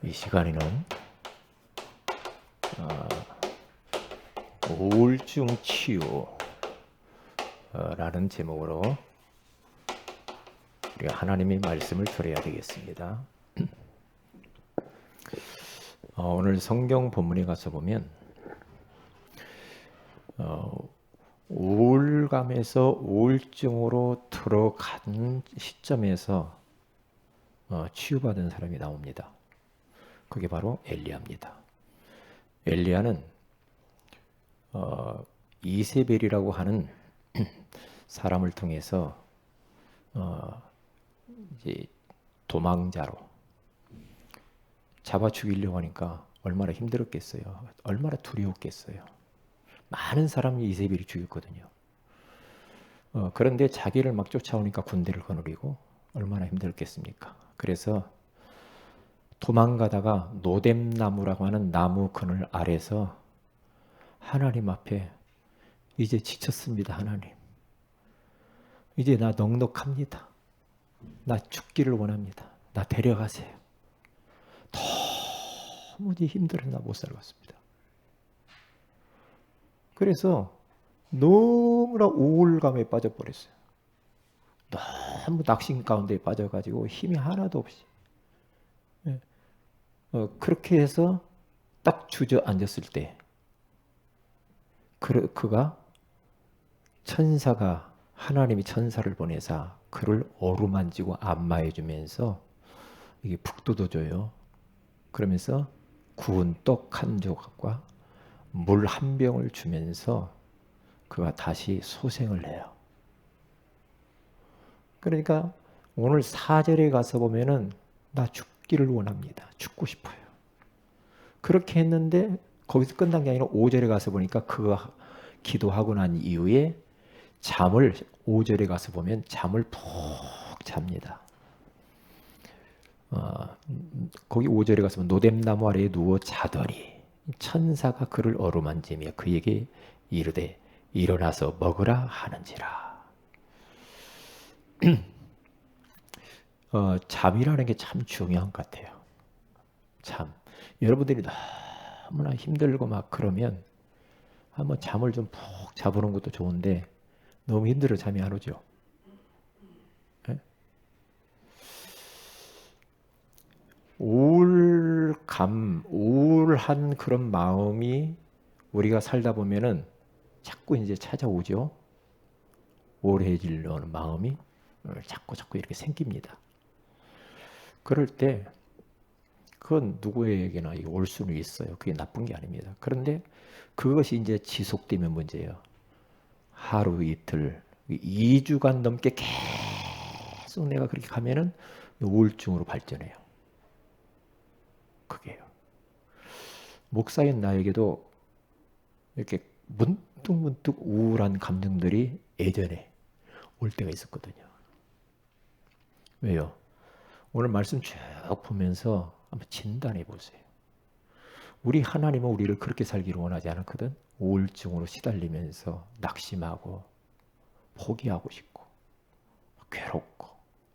이 시간에는 우울증 치유라는 제목으로 우리가 하나님의 말씀을 들어야 되겠습니다. 오늘 성경 본문에 가서 보면 우울감에서 우울증으로 들어간 시점에서 치유받은 사람이 나옵니다. 그게 바로 엘리야입니다. 엘리야는 이세벨이라고 하는 사람을 통해서 이제 도망자로 잡아 죽이려고 하니까 얼마나 힘들었겠어요. 얼마나 두려웠겠어요. 많은 사람이 이세벨이 죽였거든요. 그런데 자기를 막 쫓아오니까 군대를 거느리고 얼마나 힘들었겠습니까? 그래서 도망가다가 노뎀나무라고 하는 나무 그늘 아래서 하나님 앞에 이제 지쳤습니다. 하나님. 이제 나 넉넉합니다. 나 죽기를 원합니다. 나 데려가세요. 도무지 힘들어서 나 못 살겠습니다. 그래서 너무나 우울감에 빠져버렸어요. 너무 낙심 가운데 빠져가지고 힘이 하나도 없이 그렇게 해서 딱 주저앉았을 때 그가 천사가 하나님이 천사를 보내사 그를 어루만지고 안마해 주면서 이게 푹 돋아줘요. 그러면서 구운 떡 한 조각과 물 한 병을 주면서 그가 다시 소생을 해요. 그러니까 오늘 4절에 가서 보면은 나 죽기를 원합니다. 죽고 싶어요. 그렇게 했는데 거기서 끝난 게 아니라 5절에 가서 보니까 그가 기도하고 난 이후에 잠을 5절에 가서 보면 잠을 푹 잡니다. 거기 5절에 가서 보면 노뎀나무 아래에 누워 자더니 천사가 그를 어루만지며 그에게 이르되 일어나서 먹으라 하는지라. 잠이라는 게 참 중요한 것 같아요. 잠. 여러분들이 너무나 힘들고 막 그러면 한번 잠을 좀 푹 자보는 것도 좋은데 너무 힘들어 잠이 안 오죠. 네? 우울한 그런 마음이 우리가 살다 보면은 자꾸 이제 찾아오죠. 우울해지려는 마음이 자꾸 이렇게 생깁니다. 그럴 때 그건 누구에게나 올 수는 있어요. 그게 나쁜 게 아닙니다. 그런데 그것이 이제 지속되면 문제예요. 하루 이틀, 2주간 넘게 계속 내가 그렇게 가면은 우울증으로 발전해요. 그게요. 목사인 나에게도 이렇게 문득 우울한 감정들이 예전에 올 때가 있었거든요. 왜요? 오늘 말씀 쭉 보면서 한번 진단해 보세요. 우리 하나님은 우리를 그렇게 살기를 원하지 않았거든. 우울증으로 시달리면서 낙심하고 포기하고 싶고 괴롭고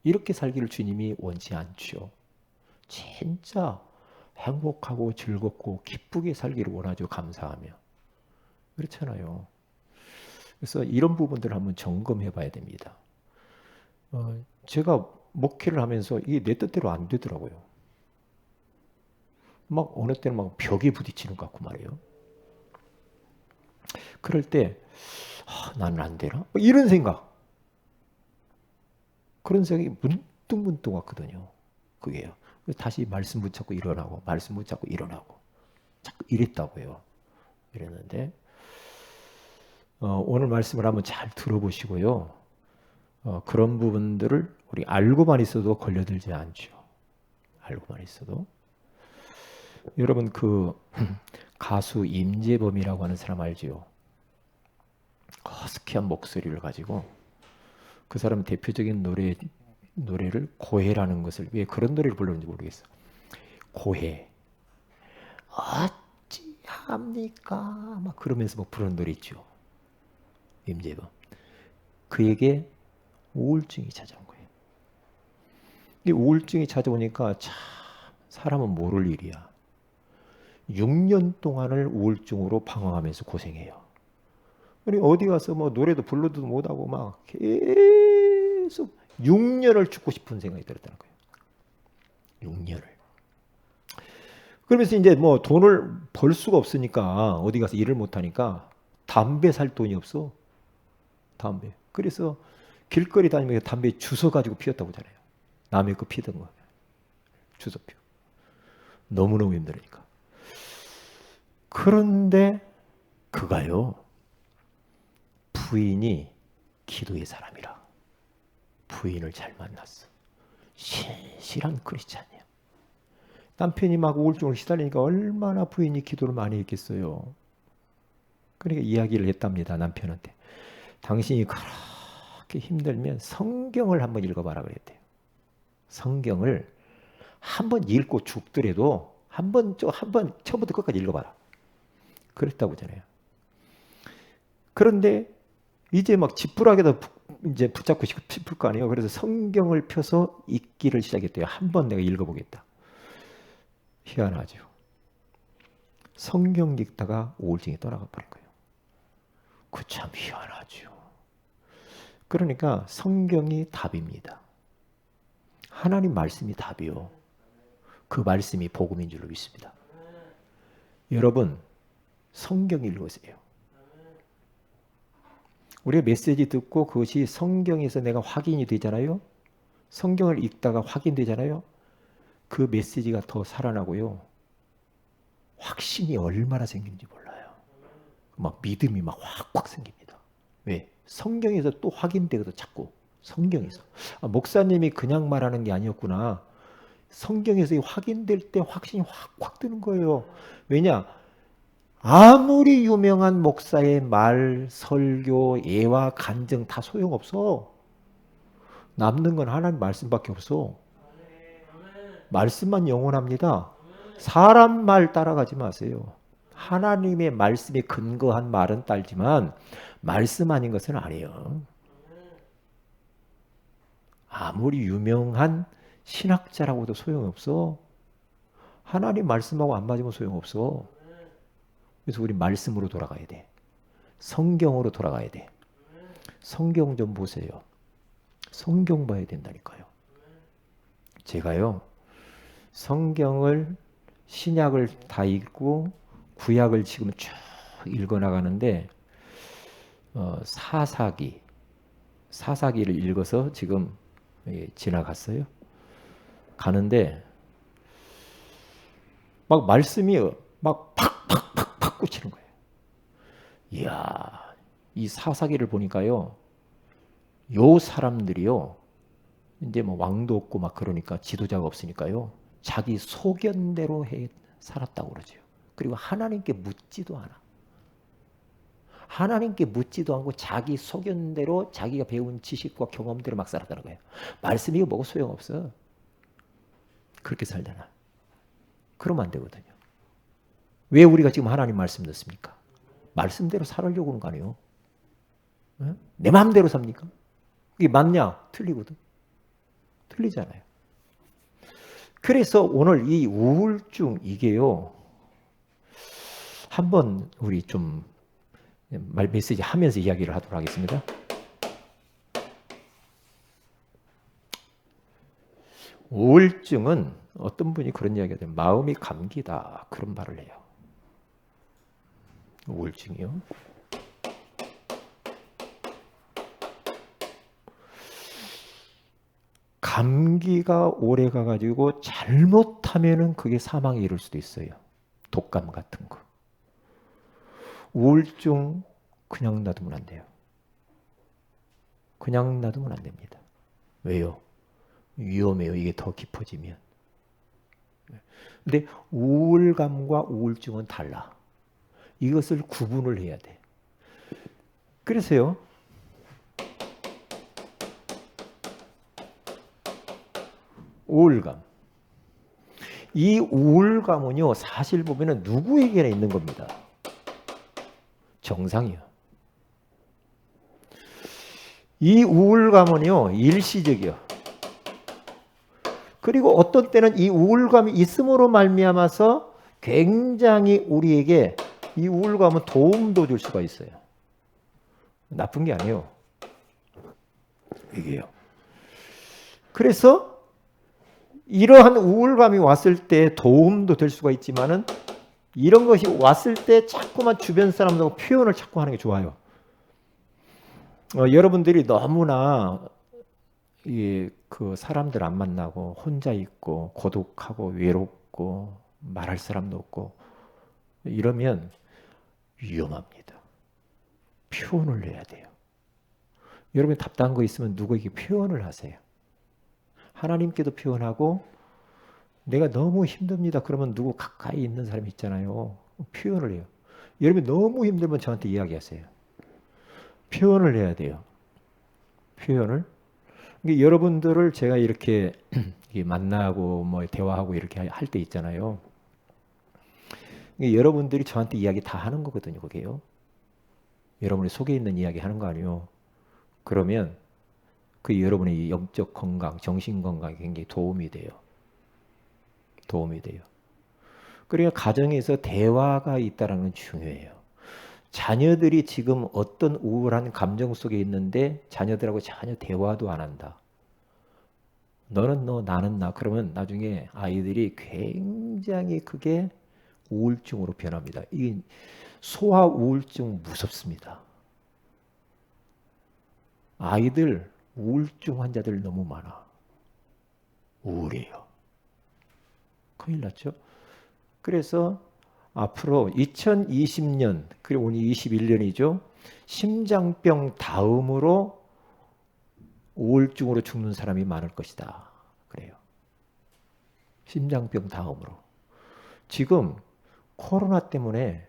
이렇게 살기를 주님이 원치 않죠. 진짜 행복하고 즐겁고 기쁘게 살기를 원하죠. 감사하며. 그렇잖아요. 그래서 이런 부분들을 한번 점검해 봐야 됩니다. 제가 목회를 하면서 이게 내 뜻대로 안 되더라고요. 막 어느 때는 막 벽에 부딪히는 것 같고 말이에요. 그럴 때 나는 안 되나? 이런 생각. 그런 생각이 문득 왔거든요. 그게요. 다시 말씀 붙잡고 일어나고 말씀 붙잡고 일어나고 자꾸 이랬다고요. 이랬는데 오늘 말씀을 한번 잘 들어보시고요. 그런 부분들을 우리 알고만 있어도 걸려들지 않죠. 알고만 있어도. 여러분 그 가수 임재범이라고 하는 사람 알지요? 허스키한 목소리를 가지고 그 사람 대표적인 노래를 고해라는 것을 왜 그런 노래를 불렀는지 모르겠어. 고해. 어찌합니까? 막 그러면서 막 부르는 노래 있죠. 임재범. 그에게 우울증이 찾아온 거예요. 이 우울증이 찾아오니까 참 사람은 모를 일이야. 6년 동안을 우울증으로 방황하면서 고생해요. 그리고 어디 가서 뭐 노래도 불러도 못하고 막 계속 6년을 죽고 싶은 생각이 들었다는 거예요. 6년을. 그러면서 이제 뭐 돈을 벌 수가 없으니까 어디 가서 일을 못하니까 담배 살 돈이 없어. 담배. 그래서 길거리 다니면서 담배 주워 가지고 피웠다고 하잖아요. 남의 거 피던 거. 주워 피워. 너무너무 힘들으니까. 그런데 그가요. 부인이 기도의 사람이라. 부인을 잘 만났어. 신실한 크리스찬이야. 남편이 막 우울증을 시달리니까 얼마나 부인이 기도를 많이 했겠어요. 그러니까 이야기를 했답니다. 남편한테. 당신이 그렇게 힘들면 성경을 한번 읽어봐라 그랬대요. 성경을 한번 읽고 죽더라도 한번 처음부터 끝까지 읽어봐라. 그랬다고 하잖아요. 그런데 이제 막 지푸라기도 이제 붙잡고 싶을 거 아니에요. 그래서 성경을 펴서 읽기를 시작했대요. 한번 내가 읽어보겠다. 희한하죠. 성경 읽다가 우울증이 떠나가 버린 거예요. 그 참 희한하죠. 그러니까 성경이 답입니다. 하나님 말씀이 답이요. 그 말씀이 복음인 줄로 믿습니다. 여러분, 성경 읽으세요. 우리가 메시지 듣고 그것이 성경에서 내가 확인이 되잖아요. 성경을 읽다가 확인되잖아요. 그 메시지가 더 살아나고요. 확신이 얼마나 생기는지 몰라요. 막 믿음이 막 확 생깁니다. 왜? 성경에서 또 확인되거든 자꾸. 성경에서. 아, 목사님이 그냥 말하는 게 아니었구나. 성경에서 확인될 때 확신이 확 드는 거예요. 왜냐? 아무리 유명한 목사의 말, 설교, 예화, 간증 다 소용없어. 남는 건 하나님 말씀밖에 없어. 말씀만 영원합니다. 사람 말 따라가지 마세요. 하나님의 말씀에 근거한 말은 따르지만 말씀 아닌 것은 아니에요. 아무리 유명한 신학자라고도 소용없어. 하나님 말씀하고 안 맞으면 소용없어. 그래서 우리 말씀으로 돌아가야 돼. 성경으로 돌아가야 돼. 성경 좀 보세요. 성경 봐야 된다니까요. 제가요. 성경을 신약을 다 읽고 구약을 지금 쭉 읽어나가는데 사사기를 읽어서 지금 지나갔어요. 가는데 막 말씀이 막 팍팍팍팍 꽂히는 거예요. 이야, 이 사사기를 보니까요. 요 사람들이요. 이제 뭐 왕도 없고 막 그러니까 지도자가 없으니까요. 자기 소견대로 살았다고 그러죠. 그리고 하나님께 묻지도 않아. 하나님께 묻지도 않고 자기 소견대로 자기가 배운 지식과 경험대로 막 살았다는 거예요. 말씀이 뭐고 소용없어. 그렇게 살잖아. 그러면 안 되거든요. 왜 우리가 지금 하나님 말씀 듣습니까? 말씀대로 살으려고 하는 거 아니에요? 내 마음대로 삽니까? 그게 맞냐? 틀리거든. 틀리잖아요. 그래서 오늘 이 우울증 이게요. 한번 우리 좀 메시지 하면서 이야기를 하도록 하겠습니다. 우울증은 어떤 분이 그런 이야기가 돼요. 마음이 감기다. 그런 말을 해요. 우울증이요. 감기가 오래 가가지고 잘못하면은 그게 사망에 이를 수도 있어요. 독감 같은 거. 우울증 그냥 놔두면 안 돼요. 그냥 놔두면 안 됩니다. 왜요? 위험해요. 이게 더 깊어지면. 근데 우울감과 우울증은 달라. 이것을 구분을 해야 돼. 그래서요. 우울감. 이 우울감은요. 사실 보면은 누구에게나 있는 겁니다. 정상이요. 이 우울감은요. 일시적이요. 그리고 어떤 때는 이 우울감이 있음으로 말미암아서 굉장히 우리에게 이 우울감은 도움도 줄 수가 있어요. 나쁜 게 아니에요. 이게요. 그래서 이러한 우울감이 왔을 때 도움도 될 수가 있지만은 이런 것이 왔을 때 자꾸만 주변 사람들하고 표현을 자꾸 하는 게 좋아요. 여러분들이 너무나 그 사람들 안 만나고 혼자 있고 고독하고 외롭고 말할 사람도 없고 이러면 위험합니다. 표현을 해야 돼요. 여러분이 답답한 거 있으면 누구에게 표현을 하세요. 하나님께도 표현하고 내가 너무 힘듭니다. 그러면 누구 가까이 있는 사람이 있잖아요. 표현을 해요. 여러분이 너무 힘들면 저한테 이야기하세요. 표현을 해야 돼요. 표현을. 여러분들을 제가 이렇게 만나고 뭐 대화하고 이렇게 할 때 있잖아요. 여러분들이 저한테 이야기 다 하는 거거든요. 그게요. 여러분이 속에 있는 이야기 하는 거 아니에요. 그러면 그 여러분의 영적 건강, 정신 건강에 굉장히 도움이 돼요. 도움이 돼요. 그러니까 가정에서 대화가 있다는 건 중요해요. 자녀들이 지금 어떤 우울한 감정 속에 있는데 자녀들하고 전혀 대화도 안 한다. 너는 너, 나는 나. 그러면 나중에 아이들이 굉장히 그게 우울증으로 변합니다. 이 소아 우울증 무섭습니다. 아이들 우울증 환자들 너무 많아. 우울해요. 큰일 났죠? 그래서 앞으로 2020년, 그리고 오늘 21년이죠. 심장병 다음으로 우울증으로 죽는 사람이 많을 것이다. 그래요. 심장병 다음으로. 지금 코로나 때문에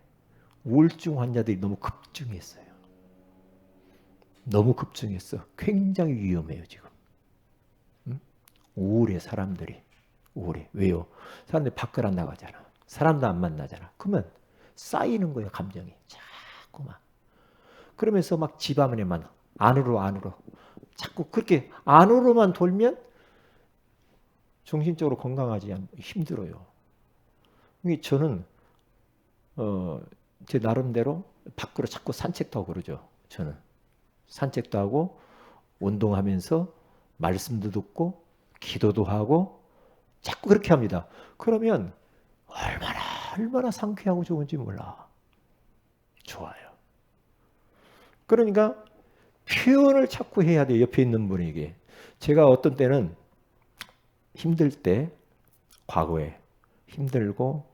우울증 환자들이 너무 급증했어요. 너무 급증했어. 굉장히 위험해요, 지금. 응? 우울해, 사람들이. 우울해. 왜요? 사람들이 밖을 안 나가잖아. 사람도 안 만나잖아. 그러면 쌓이는 거예요, 감정이. 자꾸만. 그러면서 막 집 안에만 안으로. 자꾸 그렇게 안으로만 돌면 정신적으로 건강하지 않고 힘들어요. 저는 제 나름대로 밖으로 자꾸 산책도 하고 그러죠. 저는 산책도 하고 운동하면서 말씀도 듣고 기도도 하고 자꾸 그렇게 합니다. 그러면 얼마나 상쾌하고 좋은지 몰라. 좋아요. 그러니까 표현을 자꾸 해야 돼요. 옆에 있는 분에게. 제가 어떤 때는 힘들 때, 과거에 힘들고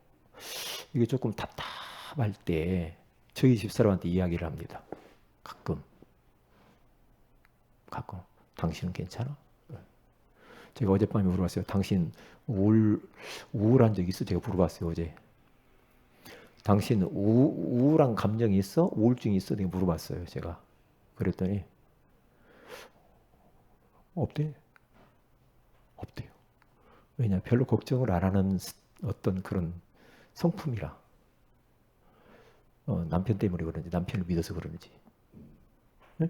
이게 조금 답답할 때 저희 집사람한테 이야기를 합니다. 가끔. 당신은 괜찮아? 제가 어젯밤에 물어봤어요. 당신 우울한 적 있어? 제가 물어봤어요. 어제. 당신 우울한 감정이 있어? 우울증이 있어? 내가 물어봤어요. 제가. 그랬더니 없대요. 왜냐? 별로 걱정을 안 하는 어떤 그런 성품이라. 남편 때문에 그런지, 남편을 믿어서 그런지. 네?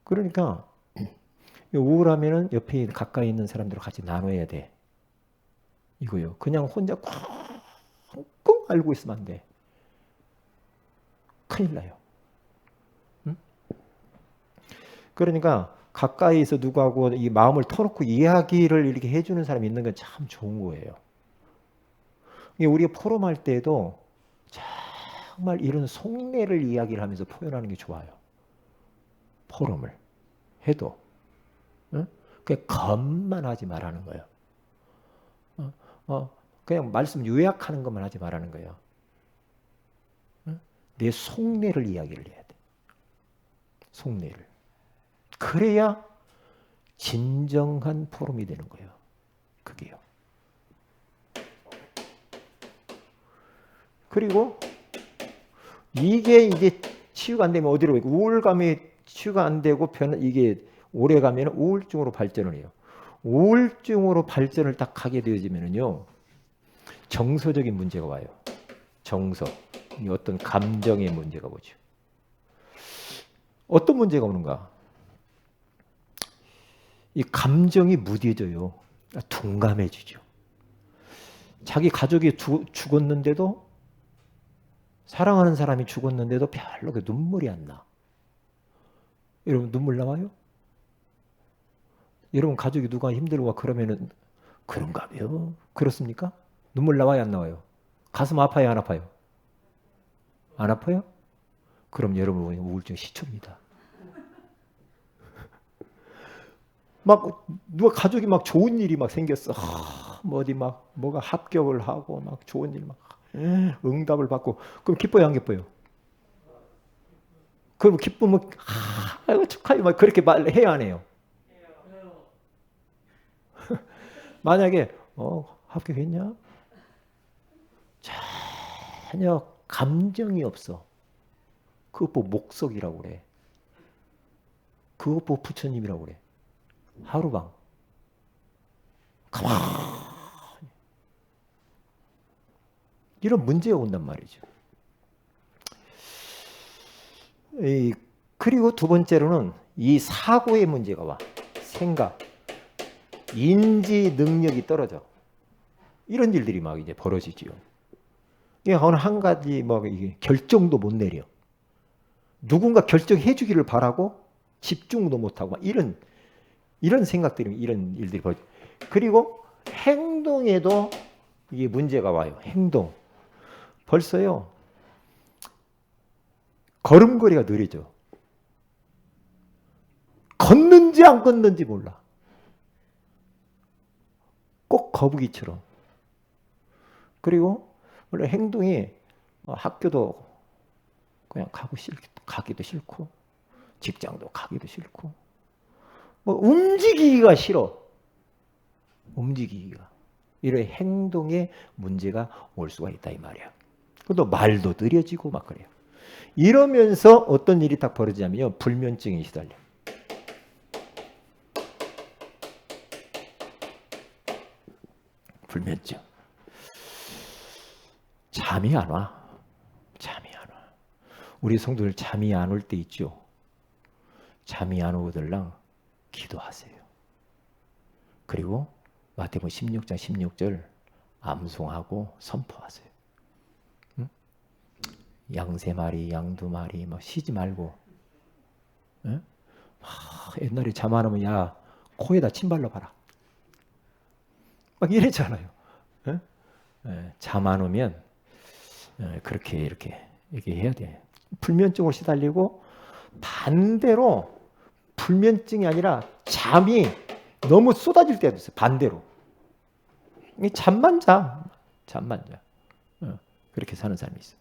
그러니까 우울하면은 옆에 가까이 있는 사람들과 같이 나눠야 돼. 이거요. 그냥 혼자 꽁꽁 앓고 있으면 안 돼. 큰일 나요. 응? 그러니까 가까이서 누구하고 이 마음을 터놓고 이야기를 이렇게 해주는 사람이 있는 건 참 좋은 거예요. 우리가 포럼할 때도 정말 이런 속내를 이야기를 하면서 표현하는 게 좋아요. 포럼을 해도. 응? 그냥 겉만 하지 말라는 거예요. 그냥 말씀 요약하는 것만 하지 말라는 거예요. 응? 내 속내를 이야기를 해야 돼. 속내를. 그래야 진정한 포럼이 되는 거예요. 그게요. 그리고 이게 이제 치유가 안 되면 어디로 가고 우울감이 치유가 안 되고 이게 오래 가면 우울증으로 발전을 해요. 우울증으로 발전을 딱 하게 되어지면요. 정서적인 문제가 와요. 정서. 어떤 감정의 문제가 오죠. 어떤 문제가 오는가? 이 감정이 무뎌져요. 둔감해지죠. 자기 가족이 죽었는데도, 사랑하는 사람이 죽었는데도 별로 눈물이 안 나. 여러분 눈물 나와요? 여러분 가족이 누가 힘들고 그러면은 그런가요? 그렇습니까? 눈물 나와요, 안 나와요? 가슴 아파요, 안 아파요? 안 아파요? 그럼 여러분 우울증 시초입니다. 막 누가 가족이 막 좋은 일이 막 생겼어. 뭐 어디 막 뭐가 합격을 하고 막 좋은 일 막 응답을 받고, 그럼 기뻐요, 안 기뻐요? 그럼 기쁘면 아이고 축하해 막 그렇게 말해야 안 해요? 만약에 합격했냐? 전혀 감정이 없어. 그것 보고 목석이라고 그래. 그것 보고 부처님이라고 그래. 하루방. 가만히. 이런 문제가 온단 말이죠. 그리고 두 번째로는 이 사고의 문제가 와. 생각. 인지 능력이 떨어져. 이런 일들이 막 이제 벌어지지요. 어느 한 가지 뭐 이게 결정도 못 내려. 누군가 결정해 주기를 바라고 집중도 못 하고 이런 생각들이, 이런 일들이 벌어져. 그리고 행동에도 이게 문제가 와요. 행동. 벌써요. 걸음걸이가 느려져. 걷는지 안 걷는지 몰라. 꼭 거북이처럼. 그리고 원래 행동이 학교도 그냥 가기도 싫고, 직장도 가기도 싫고, 뭐 움직이기가 싫어. 움직이기가. 이런 행동에 문제가 올 수가 있다 이 말이야. 또 말도 느려지고 막 그래요. 이러면서 어떤 일이 딱 벌어지냐면요, 불면증이 시달려. 불면증. 잠이 안 와. 잠이 안 와. 우리 성도들 잠이 안 올 때 있죠. 잠이 안 오거들랑 기도하세요. 그리고 마태복음 16장 16절 암송하고 선포하세요. 응? 양 3마리, 양 2마리 막 쉬지 말고. 응? 옛날에 잠 안 오면 야 코에다 침 발라봐라. 막 이랬잖아요. 응? 잠 안 오면 그렇게 이렇게 해야 돼. 불면증으로 시달리고, 반대로 불면증이 아니라 잠이 너무 쏟아질 때도 있어요. 반대로. 잠만 자. 그렇게 사는 사람이 있어요.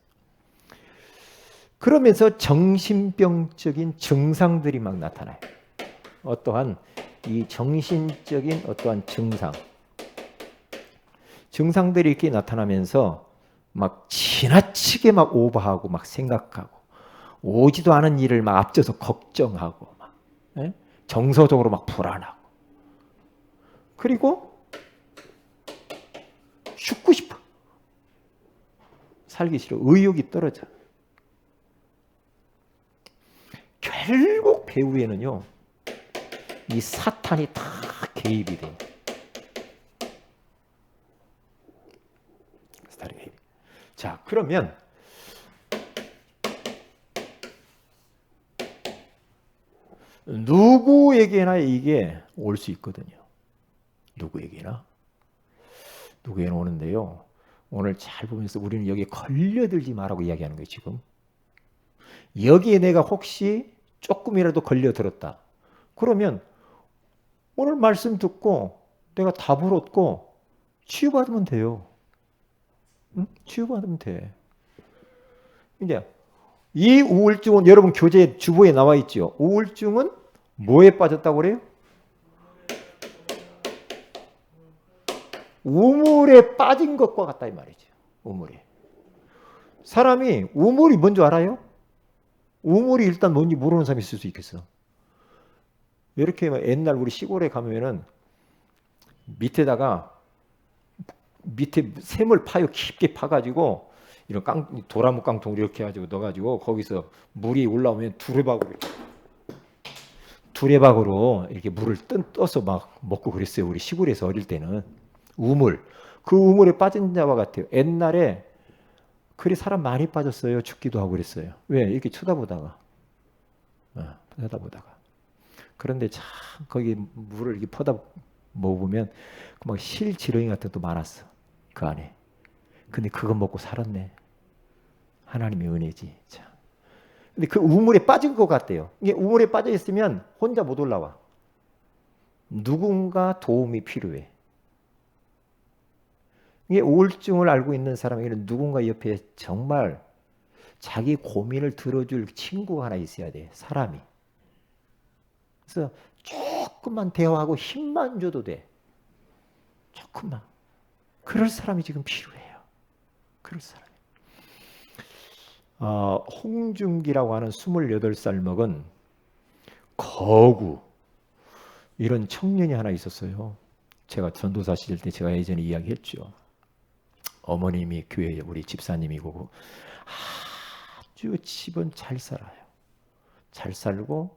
그러면서 정신병적인 증상들이 막 나타나요. 어떠한 이 정신적인 어떠한 증상들이 이렇게 나타나면서 막 지나치게 막 오버하고 막 생각하고, 오지도 않은 일을 막 앞져서 걱정하고 막, 정서적으로 막 불안하고, 그리고 죽고 싶어. 살기 싫어. 의욕이 떨어져. 결국 배후에는요, 이 사탄이 다 개입이 돼요. 사탄이 개입. 자, 그러면 누구에게나 이게 올 수 있거든요. 누구에게나 오는데요. 오늘 잘 보면서 우리는 여기에 걸려들지 말라고 이야기하는 거예요. 지금 여기에 내가 혹시 조금이라도 걸려들었다. 그러면 오늘 말씀 듣고 내가 답을 얻고 치유받으면 돼요. 응? 치유받으면 돼. 이제 이 우울증은 여러분 교재 주보에 나와 있죠. 우울증은 뭐에 빠졌다고 그래요? 우물에 빠진 것과 같다 이 말이죠. 우물에. 사람이 우물이 뭔지 알아요? 우물이 일단 뭔지 모르는 사람이 있을 수 있겠어. 이렇게 옛날 우리 시골에 가면은 밑에다가 밑에 샘을 파요. 깊게 파가지고 이런 도라무 깡통 이렇게 해가지고 넣어가지고 거기서 물이 올라오면 두레박으로 두레박으로 이렇게 물을 떠서 막 먹고 그랬어요. 우리 시골에서 어릴 때는. 우물. 그 우물에 빠진 자와 같아요. 옛날에 그리 사람 많이 빠졌어요. 죽기도 하고 그랬어요. 왜? 이렇게 쳐다보다가. 쳐다보다가. 그런데 참 거기 물을 이렇게 퍼다 먹으면 막 실지렁이 같은 것도 많았어. 그 안에. 근데 그거 먹고 살았네. 하나님의 은혜지. 참. 근데 그 우물에 빠진 것 같대요. 이게 우물에 빠져 있으면 혼자 못 올라와. 누군가 도움이 필요해. 이게 우울증을 알고 있는 사람에게는 누군가 옆에 정말 자기 고민을 들어줄 친구가 하나 있어야 돼. 사람이. 그래서 조금만 대화하고 힘만 줘도 돼. 조금만. 그럴 사람이 지금 필요해요. 그럴 사람이. 홍준기라고 하는 28살 먹은 거구 이런 청년이 하나 있었어요. 제가 전도사 시절 때 제가 예전에 이야기했죠. 어머님이 교회 우리 집사님이고 아주 집은 잘 살아요. 잘 살고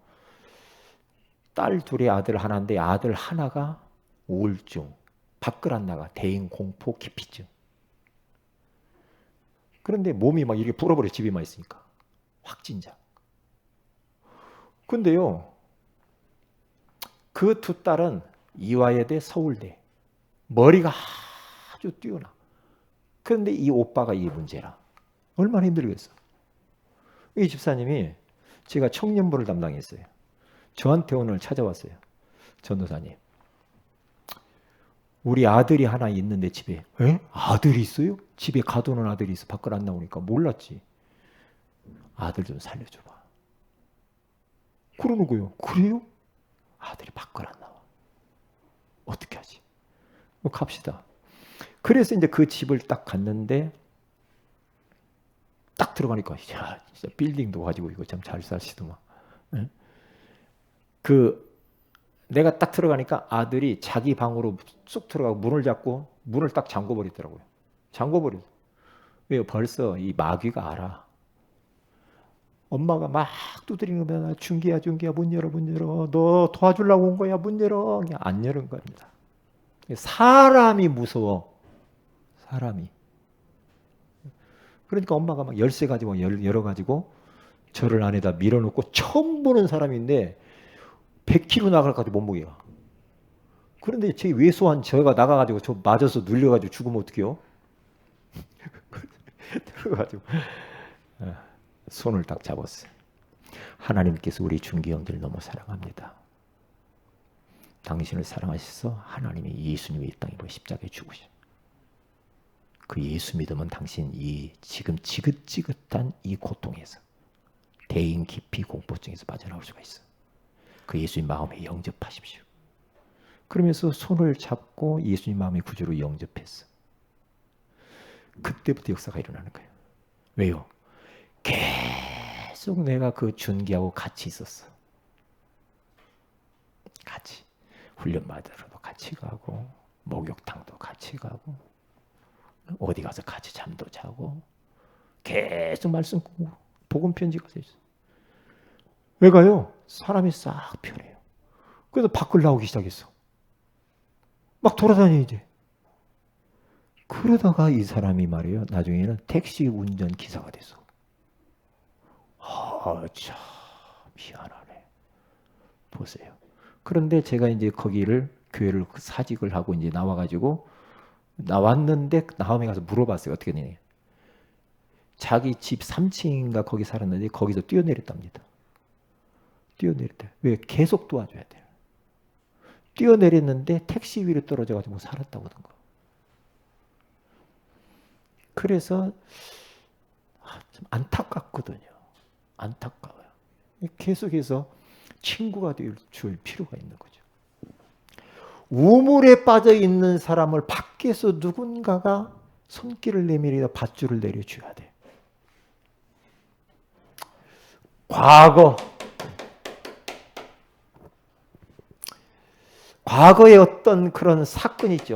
딸 둘이 아들 하나인데 아들 하나가 우울증, 밖을 안 나가, 대인 공포 기피증. 그런데 몸이 막 이렇게 불어버려 집에만 있으니까. 확진자. 근데요. 그 두 딸은 이화여대 서울대. 머리가 아주 뛰어나. 그런데 이 오빠가 이 문제라. 얼마나 힘들겠어. 이 집사님이 제가 청년부를 담당했어요. 저한테 오늘 찾아왔어요. 전도사님. 우리 아들이 하나 있는데 집에. 에? 아들이 있어요? 집에 가두는 아들이 있어. 밖을 안 나오니까 몰랐지. 아들 좀 살려줘봐. 그러는 거예요. 그래요? 아들이 밖을 안 나와. 어떻게 하지? 갑시다. 그래서 이제 그 집을 딱 갔는데 딱 들어가니까 야, 진짜 빌딩도 가지고 이거 참 잘 사시더만. 내가 딱 들어가니까 아들이 자기 방으로 쑥 들어가고 문을 잡고 문을 딱 잠궈버리더라고요. 잠궈버려. 왜요? 벌써 이 마귀가 알아. 엄마가 막 두드리면 준기야 문 열어 너 도와주려고 온 거야 문 열어. 그냥 안 열은 겁니다. 사람이 무서워. 사람이. 그러니까 엄마가 막 열쇠 가지고 열어가지고 저를 안에다 밀어놓고 처음 보는 사람인데 100kg 나갈 것 같아 몸무게가. 그런데 제 왜소한 저가 나가가지고 저 맞아서 눌려가지고 죽으면 어떡해요? 들어가지고 손을 딱 잡았어요. 하나님께서 우리 준기 형들 너무 사랑합니다. 당신을 사랑하셔서 하나님이 예수님이 이 땅에 십자가에 죽으셔. 그 예수 믿으면 당신 이 지금 지긋지긋한 이 고통에서 대인 기피 공포증에서 빠져나올 수가 있어. 그 예수님 마음에 영접하십시오. 그러면서 손을 잡고 예수님 마음의 구주로 영접했어. 그때부터 역사가 일어나는 거예요. 왜요? 계속 내가 그 준기하고 같이 있었어. 같이. 훈련 받으러도 같이 가고 목욕탕도 같이 가고 어디 가서 같이 잠도 자고 계속 말씀 공부 복음 편지가 돼 있어. 왜 가요? 사람이 싹 편해요. 그래서 밖을 나오기 시작했어. 막 돌아다녀 이제. 그러다가 이 사람이 말이에요. 나중에는 택시 운전 기사가 됐어. 참 미안하네. 보세요. 그런데 제가 이제 거기를 교회를 사직을 하고 이제 나와가지고 나왔는데 다음에 가서 물어봤어요. 어떻게 되냐. 자기 집 3층인가 거기 살았는데 거기서 뛰어내렸답니다. 뛰어내렸대. 왜? 계속 도와줘야 돼요. 뛰어내렸는데 택시 위로 떨어져가지고 살았다고 하던가. 그래서 좀 안타깝거든요. 안타까워요. 계속해서 친구가 될 필요가 있는 거죠. 우물에 빠져 있는 사람을 밖에서 누군가가 손길을 내밀어 밧줄을 내려줘야 돼. 과거의 어떤 그런 사건이 있죠.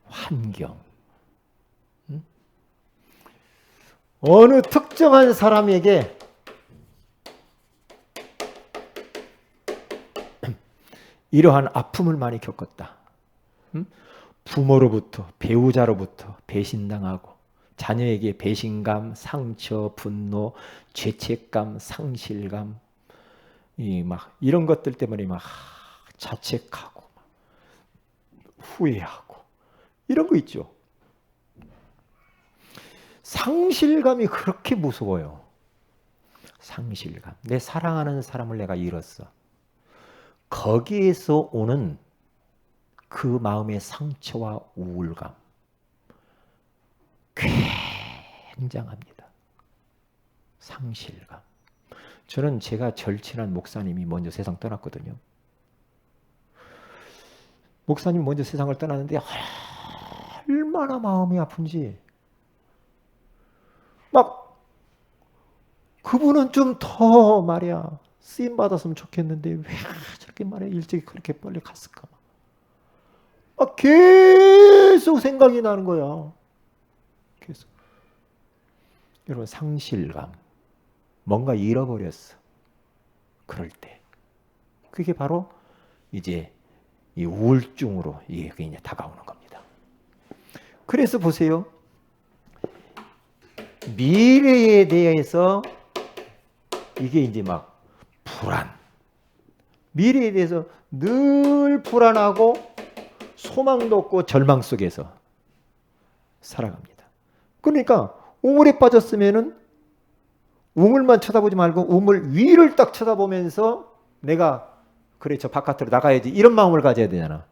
환경. 어느 특정한 사람에게 이러한 아픔을 많이 겪었다. 부모로부터, 배우자로부터 배신당하고 자녀에게 배신감, 상처, 분노, 죄책감, 상실감, 막 이런 것들 때문에 막 자책하고 후회하고 이런 거 있죠. 상실감이 그렇게 무서워요. 상실감. 내 사랑하는 사람을 내가 잃었어. 거기에서 오는 그 마음의 상처와 우울감 굉장합니다. 상실감. 저는 제가 절친한 목사님이 먼저 세상 떠났거든요. 목사님 먼저 세상을 떠났는데 얼마나 마음이 아픈지. 막 그분은 좀 더 말이야 쓰임 받았으면 좋겠는데 왜 저렇게 말이야 일찍 그렇게 빨리 갔을까. 막 계속 생각이 나는 거야. 계속. 여러분 상실감. 뭔가 잃어버렸어. 그럴 때. 그게 바로 이제 이 우울증으로 이게 이제 다가오는 겁니다. 그래서 보세요. 미래에 대해서 이게 이제 막 불안. 미래에 대해서 늘 불안하고 소망도 없고 절망 속에서 살아갑니다. 그러니까 우물에 빠졌으면은 우물만 쳐다보지 말고 우물 위를 딱 쳐다보면서 내가 그래 저 바깥으로 나가야지 이런 마음을 가져야 되잖아.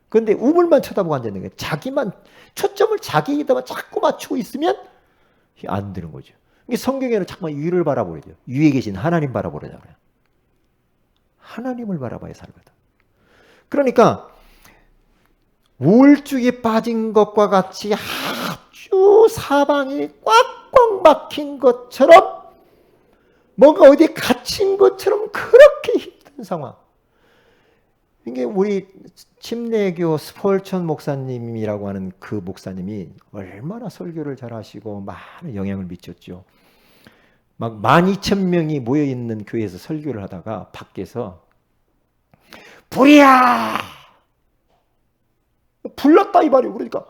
그런데 우물만 쳐다보고 앉아 있는 거야. 자기만 초점을 자기에다가 자꾸 맞추고 있으면 안 되는 거죠. 성경에는 자꾸 위를 바라보죠. 위에 계신 하나님 바라보려잖아요. 하나님을 바라봐야 살거든. 그러니까 우울증에 빠진 것과 같이 아주 사방이 꽉꽉 막힌 것처럼 뭔가 어디에 갇힌 것처럼 그렇게 힘든 상황. 이게 우리 침례교 스폴천 목사님이라고 하는 그 목사님이 얼마나 설교를 잘하시고 많은 영향을 미쳤죠. 막 12,000명이 모여있는 교회에서 설교를 하다가 밖에서 불이야! 불났다 이 말이에요. 그러니까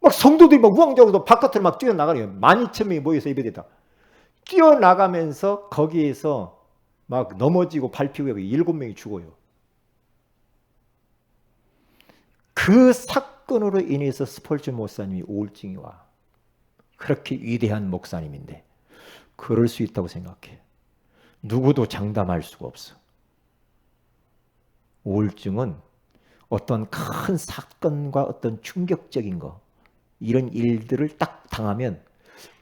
막 성도들이 막 우왕좌왕해서 바깥으로 막 뛰어나가요. 12,000명이 모여서 예배드리다. 뛰어나가면서 거기에서 막 넘어지고 밟히고 7명이 죽어요. 그 사건으로 인해서 스폴전 목사님이 우울증이 와. 그렇게 위대한 목사님인데 그럴 수 있다고 생각해. 누구도 장담할 수가 없어. 우울증은 어떤 큰 사건과 어떤 충격적인 거 이런 일들을 딱 당하면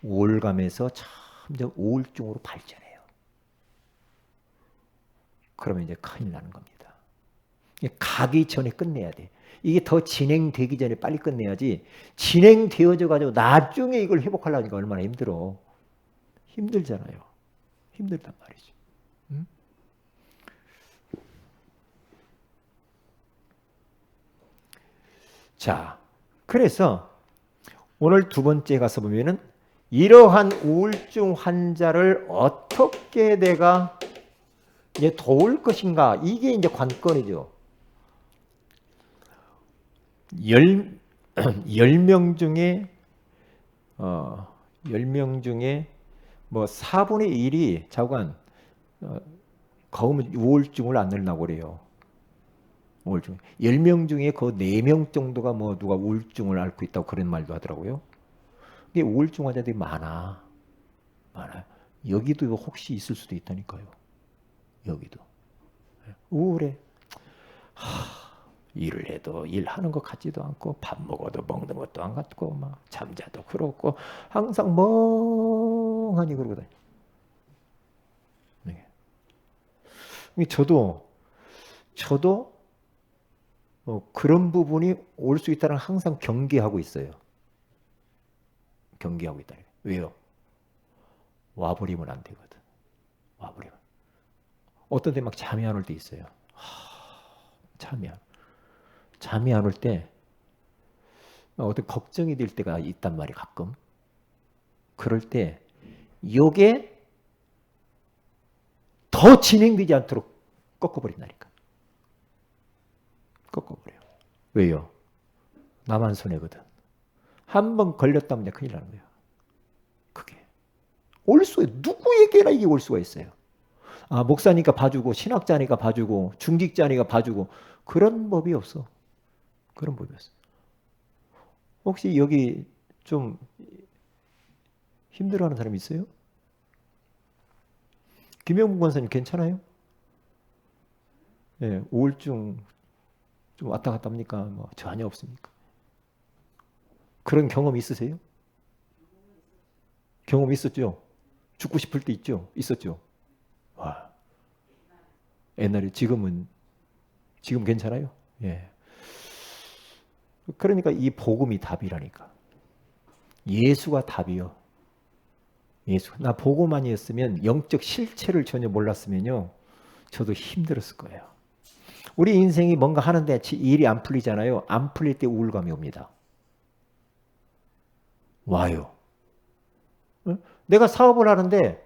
우울감에서 점점 우울증으로 발전해요. 그러면 이제 큰일 나는 겁니다. 가기 전에 끝내야 돼. 이게 더 진행되기 전에 빨리 끝내야지 진행되어져 가지고 나중에 이걸 회복하려니까 얼마나 힘들어. 힘들잖아요. 힘들단 말이죠. 응? 자, 그래서 오늘 두 번째 가서 보면은 이러한 우울증 환자를 어떻게 내가 이제 도울 것인가 이게 이제 관건이죠. 10명 중에 10명 중에 뭐 4분의 1이 자관 우울증을 앓는다고 그래요. 우울증. 10명 중에 그 4명 정도가 뭐 누가 우울증을 앓고 있다고 그런 말도 하더라고요. 이게 우울증 환자들이 많아요. 여기도 혹시 있을 수도 있다니까요. 여기도. 우울해. 일을 해도 일하는 것 같지도 않고 밥 먹어도 먹는 것도 안 같고 막 잠자도 그렇고 항상 멍하니 그러고 다녀요. 네. 저도 그런 부분이 올 수 있다는 항상 경계하고 있어요. 경계하고 있다. 왜요? 와버리면 안 되거든. 와버리면. 어떤 데 막 잠이 안 올 때 있어요. 잠이 안 올 때 어떤 걱정이 될 때가 있단 말이에요. 가끔. 그럴 때 이게 더 진행되지 않도록 꺾어버린다니까. 꺾어버려요. 왜요? 나만 손해거든. 한 번 걸렸다면 큰일 나는 거예요. 그게 올 수가 누구에게나 이게 올 수가 있어요. 아, 목사니까 봐주고 신학자니까 봐주고 중직자니까 봐주고 그런 법이 없어. 그런 법이 없어. 혹시 여기 좀 힘들어하는 사람 있어요? 김영문 권사님 괜찮아요? 예, 우울증 좀 왔다 갔다 합니까? 뭐 전혀 없습니까? 그런 경험 있으세요? 경험 있었죠? 죽고 싶을 때 있죠? 있었죠? 와. 옛날에 지금 괜찮아요? 예. 그러니까 이 복음이 답이라니까. 예수가 답이요. 예수. 나 복음만이었으면 영적 실체를 전혀 몰랐으면요. 저도 힘들었을 거예요. 우리 인생이 뭔가 하는데 일이 안 풀리잖아요. 안 풀릴 때 우울감이 옵니다. 와요. 내가 사업을 하는데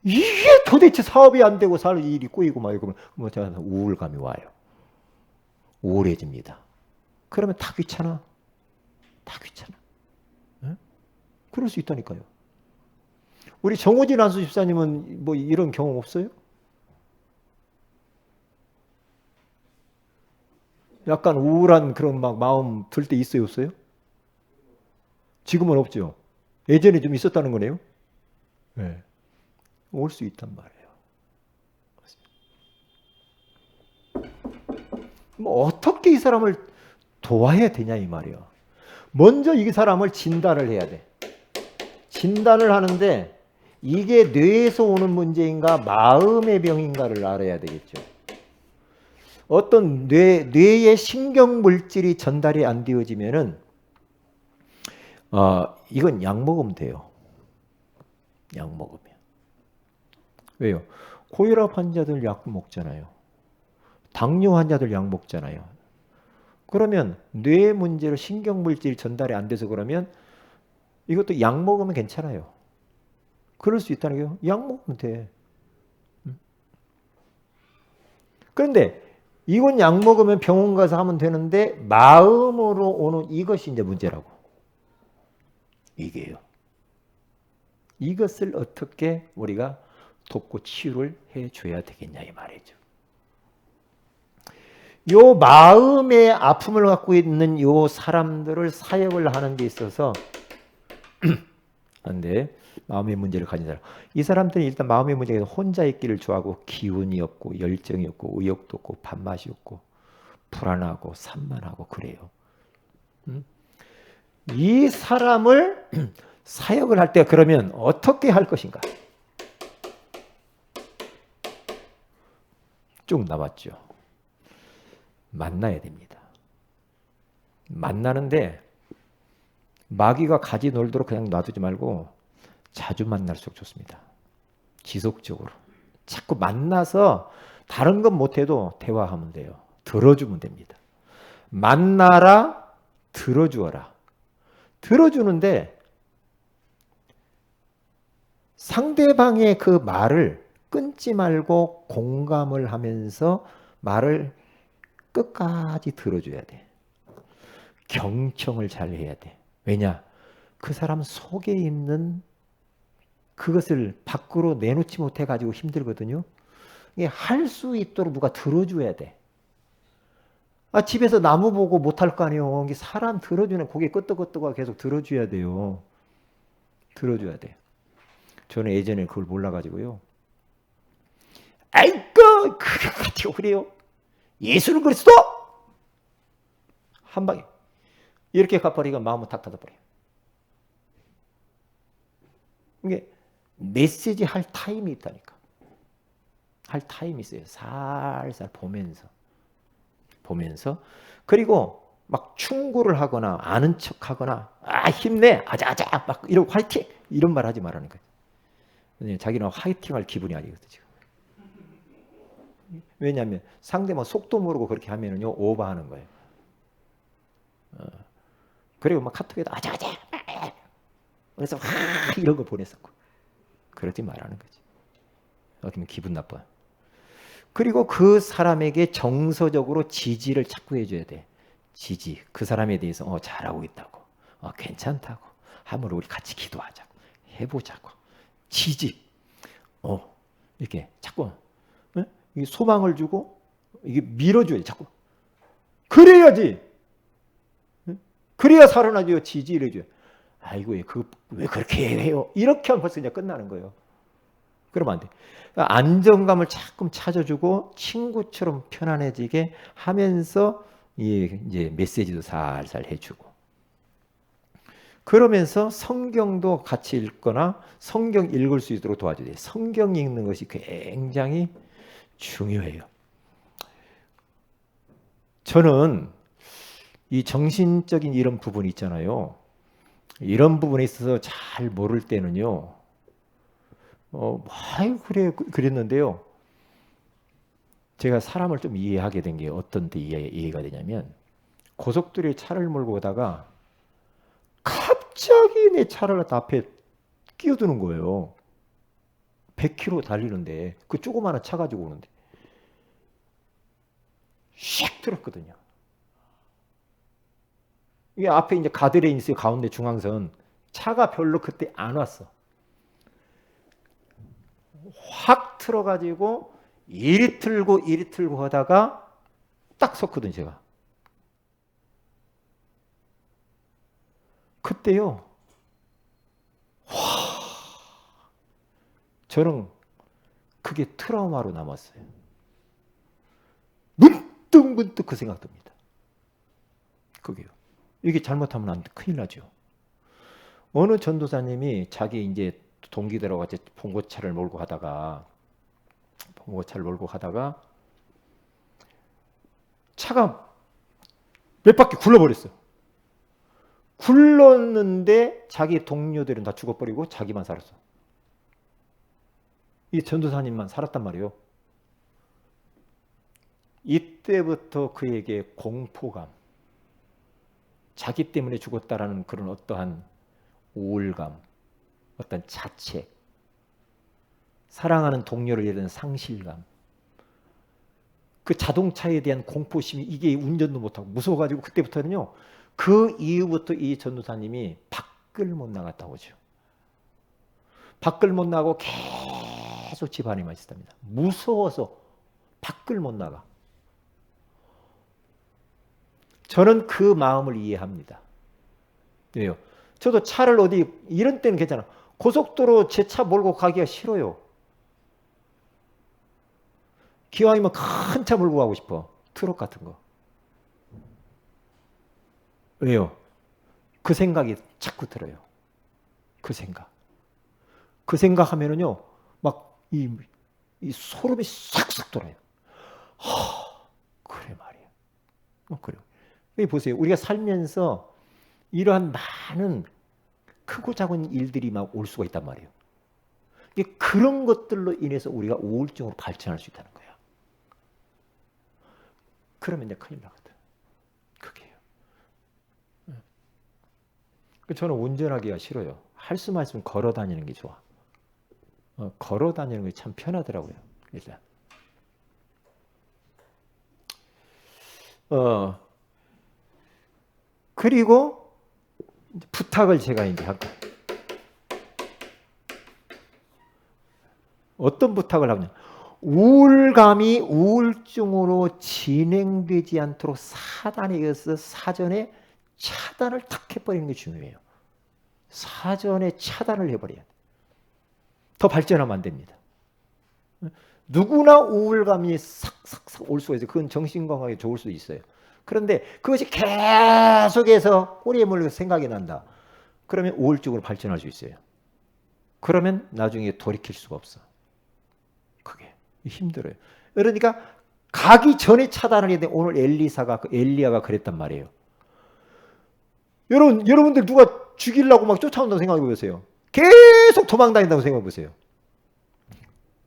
이게 도대체 사업이 안 되고 살 일이 꼬이고 막 이러면 우울감이 와요. 우울해집니다. 그러면 다 귀찮아. 다 귀찮아. 네? 그럴 수 있다니까요. 우리 정호진 안수 집사님은 뭐 이런 경험 없어요? 약간 우울한 그런 막 마음 들 때 있어요, 없어요? 지금은 없죠. 예전에 좀 있었다는 거네요. 네. 올 수 있단 말이에요. 뭐 어떻게 이 사람을 도와야 되냐 이 말이야. 먼저 이 사람을 진단을 해야 돼. 진단을 하는데 이게 뇌에서 오는 문제인가 마음의 병인가를 알아야 되겠죠. 어떤 뇌의 신경 물질이 전달이 안 되어지면은 이건 약 먹으면 돼요. 약 먹으면. 왜요? 고혈압 환자들 약 먹잖아요. 당뇨 환자들 약 먹잖아요. 그러면 뇌 문제로 신경 물질 전달이 안 돼서 그러면 이것도 약 먹으면 괜찮아요. 그럴 수 있다는 게요. 약 먹으면 돼. 그런데 이건 약 먹으면 병원 가서 하면 되는데 마음으로 오는 이것이 이제 문제라고. 이게요. 이것을 어떻게 우리가 돕고 치유를 해줘야 되겠냐 이 말이죠. 요 마음의 아픔을 갖고 있는 요 사람들을 사역을 하는 데 있어서 근데 마음의 문제를 가진 사람, 이 사람들은 일단 마음의 문제가 혼자 있기를 좋아하고 기운이 없고 열정이 없고 의욕도 없고 밥맛이 없고 불안하고 산만하고 그래요. 이 사람을 사역을 할 때 그러면 어떻게 할 것인가? 쭉 남았죠. 만나야 됩니다. 만나는데 마귀가 가지 놀도록 그냥 놔두지 말고 자주 만날수록 좋습니다. 지속적으로. 자꾸 만나서 다른 건 못해도 대화하면 돼요. 들어주면 됩니다. 만나라, 들어주어라. 들어주는데 상대방의 그 말을 끊지 말고 공감을 하면서 말을 끝까지 들어줘야 돼. 경청을 잘 해야 돼. 왜냐? 그 사람 속에 있는 그것을 밖으로 내놓지 못해가지고 힘들거든요. 이게 할 수 있도록 누가 들어줘야 돼. 집에서 나무 보고 못할 거 아니에요. 사람 들어주는 고개 끄덕끄덕하고 계속 들어줘야 돼요. 들어줘야 돼. 저는 예전에 그걸 몰라가지고요. 아이고, 그거 그래요. 예수는 그리스도! 한 방에. 이렇게 갚아버리니까 마음은 탁 닫아버려요. 이게 메시지 할 타임이 있다니까. 할 타임이 있어요. 살살 보면서. 그리고 막 충고를 하거나 아는 척 하거나 힘내 아자아자 막 이러고 화이팅 이런 말 하지 말라는 거예요. 자기는 화이팅 할 기분이 아니거든 지금. 왜냐하면 상대방 속도 모르고 그렇게 하면은요 오버하는 거예요. 그리고 막 카톡에도 아자아자 그래서 이런 거 보냈었고 그러지 말라는 거지. 그러면 기분 나빠. 그리고 그 사람에게 정서적으로 지지를 자꾸 해줘야 돼. 지지. 그 사람에 대해서 잘하고 있다고. 괜찮다고. 한번 우리 같이 기도하자고. 해보자고. 지지. 이렇게 자꾸 이 소망을 주고 이게 밀어줘야 돼. 자꾸. 그래야지. 그래야 살아나죠. 지지를 해줘요. 아이고 왜 그렇게 해요? 이렇게 하면 벌써 이제 끝나는 거예요. 그러면 안 돼. 그러니까 안정감을 자꾸 찾아주고 친구처럼 편안해지게 하면서 이제 메시지도 살살 해주고. 그러면서 성경도 같이 읽거나 성경 읽을 수 있도록 도와줘야 돼요. 성경 읽는 것이 굉장히 중요해요. 저는 이 정신적인 이런 부분이 있잖아요. 이런 부분에 있어서 잘 모를 때는요. 그랬는데요. 제가 사람을 좀 이해하게 된 게 어떤 데 이해가 되냐면 고속도로에 차를 몰고 오다가 갑자기 내 차를 앞에 끼어드는 거예요. 100km 달리는데 그 조그마한 차 가지고 오는데 샥 들었거든요. 이게 앞에 이제 가드레인 있어요. 가운데 중앙선. 차가 별로 그때 안 왔어. 확 틀어가지고 이리 틀고 하다가 딱 섰거든 제가. 그때요. 저는 그게 트라우마로 남았어요. 문득 그 생각 듭니다. 그게요. 이게 잘못하면 안 돼. 큰일 나죠. 어느 전도사님이 자기 이제 동기들하고 같이 봉고차를 몰고 가다가 차가 몇 바퀴 굴러버렸어. 굴렀는데 자기 동료들은 다 죽어버리고 자기만 살았어. 이 전도사님만 살았단 말이에요. 이때부터 그에게 공포감, 자기 때문에 죽었다라는 그런 어떠한 우울감, 어떤 자책, 사랑하는 동료를 위해 대한 상실감, 그 자동차에 대한 공포심이 이게 운전도 못하고 무서워가지고 그때부터는요. 그 이후부터 이 전도사님이 밖을 못 나갔다고 하죠. 밖을 못 나가고 계속 집 안에만 있었답니다. 무서워서 밖을 못 나가. 저는 그 마음을 이해합니다. 왜요? 저도 차를 어디 이런 때는 괜찮아. 고속도로 제 차 몰고 가기가 싫어요. 기왕이면 큰 차 몰고 가고 싶어. 트럭 같은 거. 왜요? 그 생각이 자꾸 들어요. 그 생각하면은요, 막 이 소름이 싹싹 돌아요. 그래 말이야. 그래요. 여기 보세요. 우리가 살면서 이러한 많은 크고 작은 일들이 막 올 수가 있단 말이에요. 그런 것들로 인해서 우리가 우울증으로 발전할 수 있다는 거야. 그러면 이제 큰일 나거든. 그게요. 저는 운전하기가 싫어요. 할 수만 있으면 걸어 다니는 게 좋아. 걸어 다니는 게 참 편하더라고요. 일단. 그리고 부탁을 제가 이제 할게요. 어떤 부탁을 하냐? 우울감이 우울증으로 진행되지 않도록 사단에 의해서 사전에 차단을 탁 해버리는 게 중요해요. 사전에 차단을 해버려야 돼. 더 발전하면 안 됩니다. 누구나 우울감이 싹싹싹 올 수가 있어요. 그건 정신건강에 좋을 수도 있어요. 그런데 그것이 계속해서 꼬리에 물려서 생각이 난다. 그러면 우울증으로 발전할 수 있어요. 그러면 나중에 돌이킬 수가 없어. 그게 힘들어요. 그러니까 가기 전에 차단을 해야 돼. 오늘 엘리야가 그랬단 말이에요. 여러분들 누가 죽이려고 막 쫓아온다고 생각해 보세요. 계속 도망다닌다고 생각해 보세요.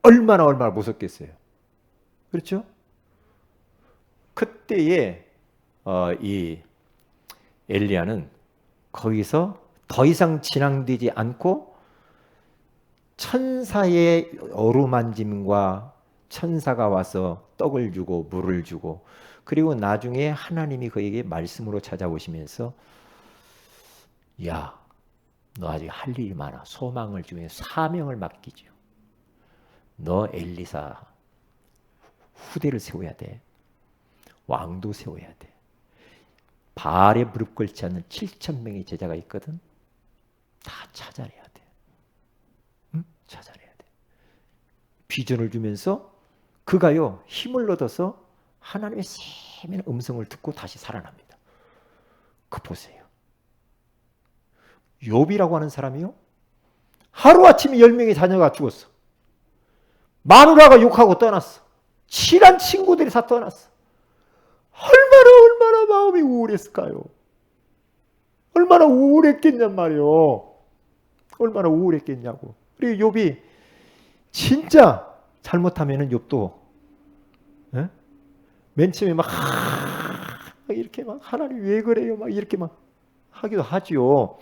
얼마나 무섭겠어요. 그렇죠? 그때에 이 엘리야는 거기서 더 이상 진앙되지 않고 천사의 어루만짐과 천사가 와서 떡을 주고 물을 주고, 그리고 나중에 하나님이 그에게 말씀으로 찾아오시면서 야, 너 아직 할 일이 많아. 소망을 주며 사명을 맡기죠. 너 엘리사 후대를 세워야 돼. 왕도 세워야 돼. 바알에 무릎 꿇지 않는 7,000명의 제자가 있거든. 다 찾아내야 돼. 응? 찾아내야 돼. 비전을 주면서 그가요 힘을 얻어서 하나님의 세미한 음성을 듣고 다시 살아납니다. 그 보세요. 욥이라고 하는 사람이요, 하루아침에 10명의 자녀가 죽었어. 마누라가 욕하고 떠났어. 친한 친구들이 다 떠났어. 얼마나 마음이 우울했을까요? 얼마나 우울했겠냔 말이요. 얼마나 우울했겠냐고. 그리고 욥이 진짜 잘못하면은 욥도 맨 처음에 막 이렇게 막 하나님 왜 그래요? 막 이렇게 막 하기도 하지요.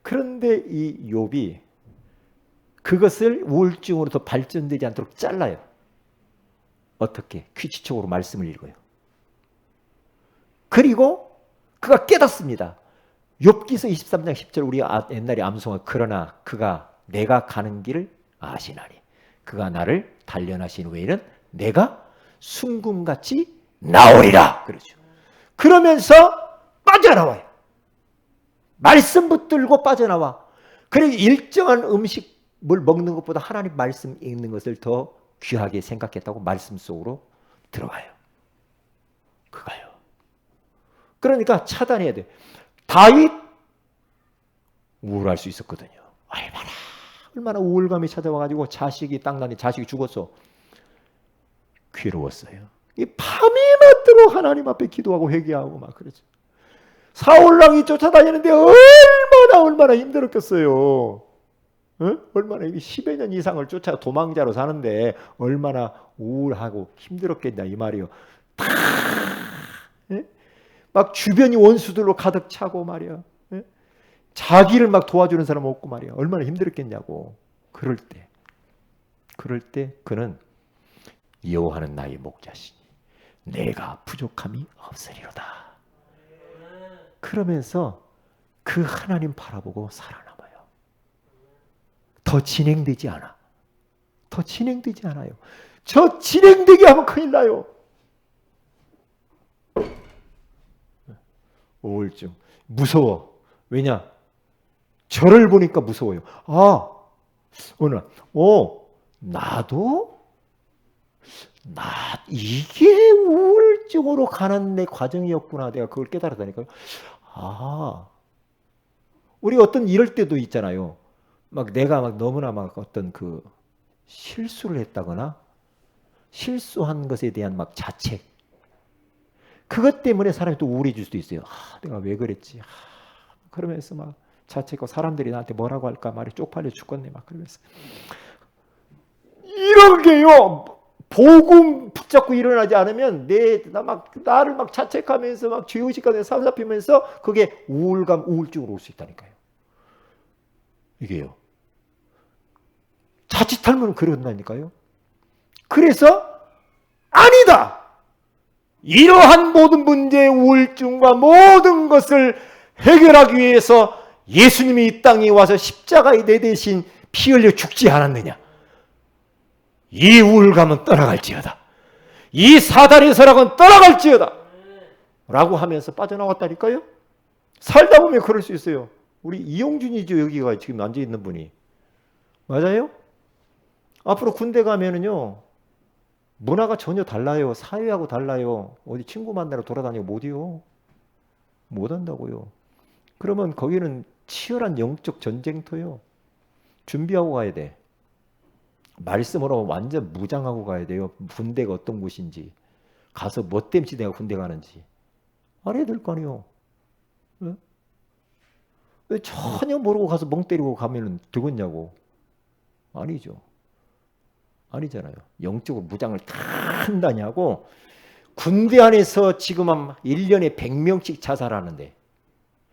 그런데 이 욥이 그것을 우울증으로 더 발전되지 않도록 잘라요. 어떻게? 규칙적으로 말씀을 읽어요. 그리고 그가 깨닫습니다. 욥기서 23장 10절 우리 옛날에 암송한 그러나 그가 내가 가는 길을 아시나니 그가 나를 단련하신 후에는 내가 순금같이 나오리라 그러죠. 그러면서 빠져나와요. 말씀 붙들고 빠져나와. 그리고 일정한 음식을 먹는 것보다 하나님 말씀 읽는 것을 더 귀하게 생각했다고 말씀 속으로 들어가요. 그가요. 그러니까 차단해야 돼. 다윗 우울할 수 있었거든요. 얼마나 우울감이 찾아와가지고 자식이 땅나니 자식이 죽었어. 괴로웠어요. 이 밤이 맞도록 하나님 앞에 기도하고 회개하고 막 그러죠. 사울왕이 쫓아다니는데 얼마나 힘들었겠어요. 얼마나 10여 년 이상을 쫓아 도망자로 사는데 얼마나 우울하고 힘들었겠냐 이 말이요. 막 주변이 원수들로 가득 차고 말이야. 자기를 막 도와주는 사람 없고 말이야. 얼마나 힘들었겠냐고. 그럴 때 그는 여호와는 나의 목자시니 내가 부족함이 없으리로다. 그러면서 그 하나님 바라보고 살아남아요. 더 진행되지 않아. 더 진행되지 않아요. 저 진행되게 하면 큰일 나요. 우울증. 무서워. 왜냐? 저를 보니까 무서워요. 오늘 나도 이게 우울증으로 가는 내 과정이었구나. 내가 그걸 깨달았다니까요. 우리 어떤 이럴 때도 있잖아요. 막 내가 막 너무나 막 어떤 그 실수를 했다거나 실수한 것에 대한 막 자책. 그것 때문에 사람이 또 우울해질 수도 있어요. 내가 왜 그랬지? 그러면서 막 자책하고 사람들이 나한테 뭐라고 할까 말이 쪽팔려 죽겠네 막 그러면서 이런 게요. 복음 붙잡고 일어나지 않으면 나를 막 자책하면서 막 죄의식하면서 사로잡히면서 그게 우울증으로 올 수 있다니까요. 이게요. 자칫하면 그런다니까요. 그래서 아니다. 이러한 모든 문제의 우울증과 모든 것을 해결하기 위해서 예수님이 이 땅에 와서 십자가에 내 대신 피 흘려 죽지 않았느냐. 이 우울감은 떠나갈지어다. 이 사단의 서락은 떠나갈지어다. 라고 하면서 빠져나왔다니까요. 살다 보면 그럴 수 있어요. 우리 이용준이죠. 여기가 지금 앉아있는 분이. 맞아요? 앞으로 군대 가면은요. 문화가 전혀 달라요. 사회하고 달라요. 어디 친구 만나러 돌아다니고 못해요. 못한다고요. 그러면 거기는 치열한 영적 전쟁터요. 준비하고 가야 돼. 말씀으로 완전 무장하고 가야 돼요. 군대가 어떤 곳인지. 가서 뭐 때문에 내가 군대 가는지. 알아야 될 거 아니에요. 네? 왜 전혀 모르고 가서 멍 때리고 가면 되겠냐고. 아니죠. 아니잖아요. 영적으로 무장을 다 한다냐고. 군대 안에서 지금 한 1년에 100명씩 자살하는데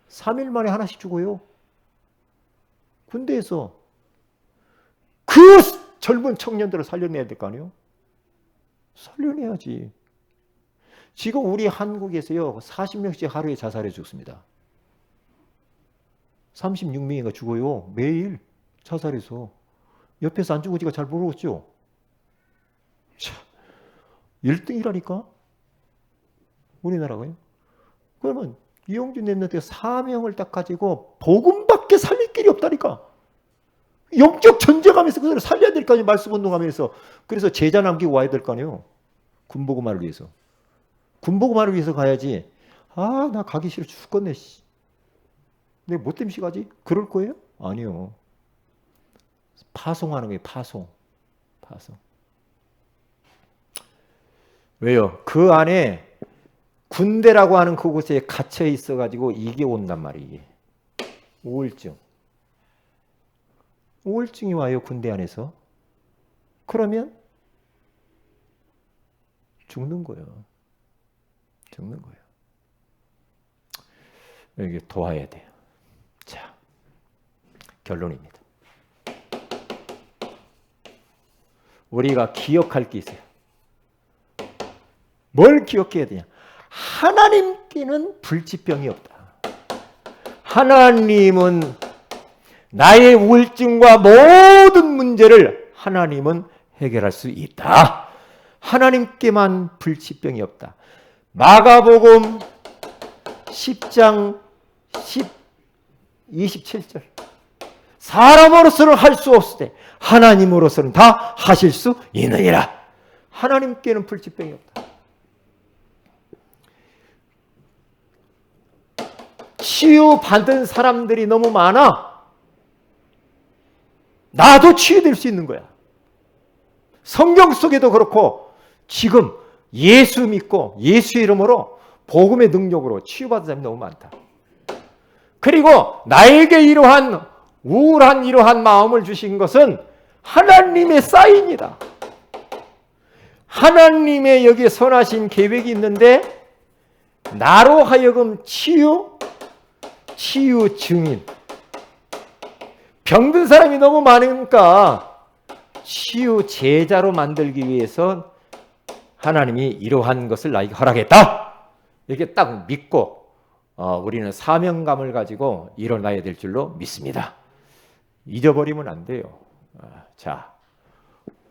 3일 만에 하나씩 죽어요. 군대에서 그 젊은 청년들을 살려내야 될 거 아니에요? 살려내야지. 지금 우리 한국에서요 40명씩 하루에 자살해 죽습니다. 36명이가 죽어요. 매일 자살해서. 옆에서 안 죽어지가 잘 모르겠죠. 1등이라니까 우리나라가요. 그러면 이용준 랩런트가 사명을 딱 가지고 복음밖에 살릴 길이 없다니까. 영적 전쟁하면서 그들을 살려야 될 거 아니에요. 말씀 운동하면서. 그래서 제자 남기고 와야 될 거 아니에요. 군복음화를 위해서. 군복음화를 위해서 가야지. 아, 나 가기 싫어 죽겠네. 내가 뭐 때문에 가지? 그럴 거예요? 아니요. 파송하는 거예요. 파송. 왜요? 그 안에 군대라고 하는 그곳에 갇혀 있어가지고 이게 온단 말이에요. 이게. 우울증이 와요. 군대 안에서. 그러면 죽는 거예요. 이게 도와야 돼요. 자, 결론입니다. 우리가 기억할 게 있어요. 뭘 기억해야 되냐? 하나님께는 불치병이 없다. 하나님은 나의 우울증과 모든 문제를 하나님은 해결할 수 있다. 하나님께만 불치병이 없다. 마가복음 10장 27절. 사람으로서는 할 수 없을 때 하나님으로서는 다 하실 수 있느니라. 하나님께는 불치병이 없다. 치유받은 사람들이 너무 많아. 나도 치유될 수 있는 거야. 성경 속에도 그렇고 지금 예수 믿고 예수 이름으로 복음의 능력으로 치유받은 사람이 너무 많다. 그리고 나에게 이러한 우울한 이러한 마음을 주신 것은 하나님의 사인이다. 하나님의 여기에 선하신 계획이 있는데 나로 하여금 치유 증인. 병든 사람이 너무 많으니까 치유 제자로 만들기 위해서 하나님이 이러한 것을 나에게 허락했다. 이렇게 딱 믿고 우리는 사명감을 가지고 일어나야 될 줄로 믿습니다. 잊어버리면 안 돼요. 자,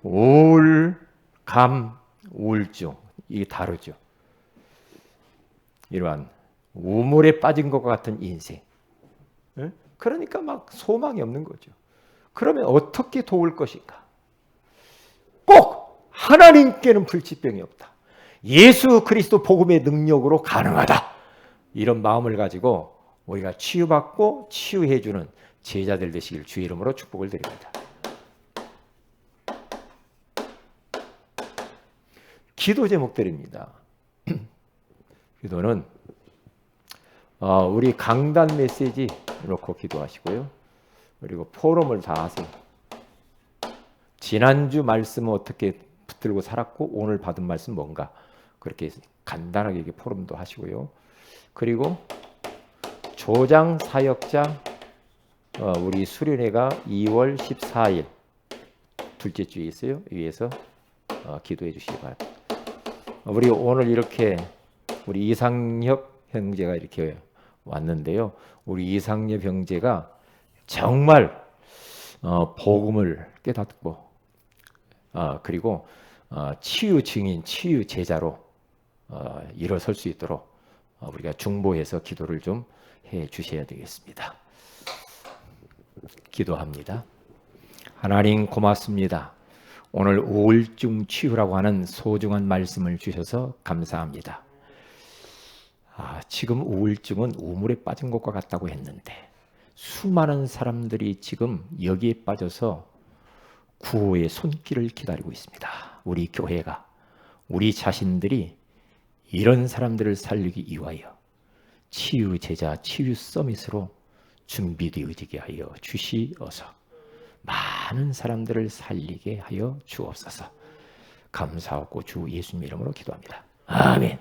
우울감, 우울증 이게 다르죠. 이러한 우물에 빠진 것과 같은 인생. 그러니까 막 소망이 없는 거죠. 그러면 어떻게 도울 것인가? 꼭 하나님께는 불치병이 없다. 예수 그리스도 복음의 능력으로 가능하다. 이런 마음을 가지고 우리가 치유받고 치유해주는 제자들 되시길 주의 이름으로 축복을 드립니다. 기도 제목들입니다. 기도는 우리 강단 메시지 놓고 기도하시고요. 그리고 포럼을 다 하세요. 지난주 말씀은 어떻게 붙들고 살았고 오늘 받은 말씀 뭔가 그렇게 간단하게 포럼도 하시고요. 그리고 조장 사역장 우리 수련회가 2월 14일 둘째 주에 있어요. 위에서 기도해 주시기 바랍니다. 우리 오늘 이렇게 우리 이상혁 형제가 이렇게 왔는데요. 우리 이상엽 형제가 정말 복음을 깨닫고 그리고 치유 증인, 치유 제자로 일어설 수 있도록 우리가 중보해서 기도를 좀 해 주셔야 되겠습니다. 기도합니다. 하나님 고맙습니다. 오늘 우울증 치유라고 하는 소중한 말씀을 주셔서 감사합니다. 지금 우울증은 우물에 빠진 것과 같다고 했는데 수많은 사람들이 지금 여기에 빠져서 구호의 손길을 기다리고 있습니다. 우리 교회가, 우리 자신들이 이런 사람들을 살리기 위하여 치유 제자, 치유 서밋으로 준비되어지게 하여 주시어서 많은 사람들을 살리게 하여 주옵소서. 감사하고 주 예수님 이름으로 기도합니다. 아멘.